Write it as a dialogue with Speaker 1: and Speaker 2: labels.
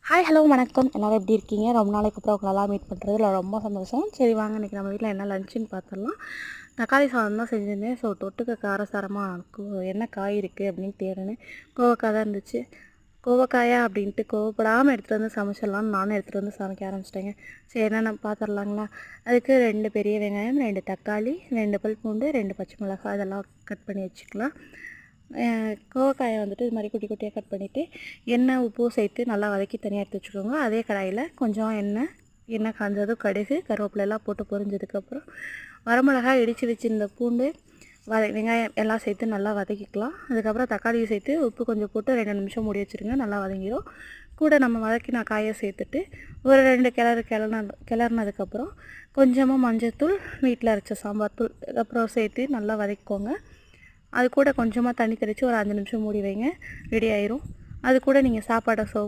Speaker 1: Hi hello வணக்கம். எல்லோரும் எப்படி இருக்கீங்க? ரொம்ப நாளைக்கு அப்புறம் உங்களெல்லாம் மீட் பண்ணுறதுல ரொம்ப சந்தோஷம். சரி வாங்க, இன்றைக்கி நம்ம வீட்டில் என்ன லஞ்சுன்னு பார்த்துடலாம். தக்காளி சாதம் தான் செஞ்சுருந்தேன். ஸோ தொட்டுக்க காரசாரமாக என்ன காய் இருக்குது அப்படின்னு தேடினேன். கோவக்காய் தான் இருந்துச்சு. கோவக்காயா அப்படின்ட்டு கோவப்படாமல் எடுத்துகிட்டு வந்து சமைச்சிடலான்னு நானும் எடுத்துகிட்டு வந்து சமைக்க ஆரம்பிச்சிட்டேங்க. சரி என்னென்ன பார்த்துடலாங்களா? அதுக்கு 2 பெரிய வெங்காயம், 2 தக்காளி, 2 பல் பூண்டு, 2 பச்சை மிளகாய் இதெல்லாம் கட் பண்ணி வச்சுக்கலாம். கோவக்காயை வந்துட்டு இது மாதிரி குட்டி குட்டியாக கட் பண்ணிவிட்டு எண்ணெய் உப்பு சேர்த்து நல்லா வதக்கி தனியாக எடுத்து வச்சுக்கோங்க. அதே கடாயில் கொஞ்சம் எண்ணெய் காஞ்சதும் கடுகு கருவேப்பிலெல்லாம் போட்டு பொரிஞ்சதுக்கப்புறம் வரமிளகாய் இடித்து வச்சுருந்த பூண்டு வெங்காயம் எல்லாம் சேர்த்து நல்லா வதக்கிக்கலாம். அதுக்கப்புறம் தக்காளியை சேர்த்து உப்பு கொஞ்சம் போட்டு 2 நிமிஷம் மூடி வச்சுருங்க. நல்லா வதங்கிடும். கூட நம்ம வதக்கின காயை சேர்த்துட்டு ஒரு 2 கிளறினதுக்கப்புறம் கொஞ்சமாக மஞ்சள்தூள், வீட்டில் அரைச்ச சாம்பார் தூள் அப்புறம் சேர்த்து நல்லா வதக்கிக்கோங்க. அது கூட கொஞ்சமாக தண்ணி தெளித்து ஒரு 5 நிமிஷம் மூடி வைங்க. ரெடி ஆயிரும். அது கூட நீங்கள் சாப்பாடை சர்வ்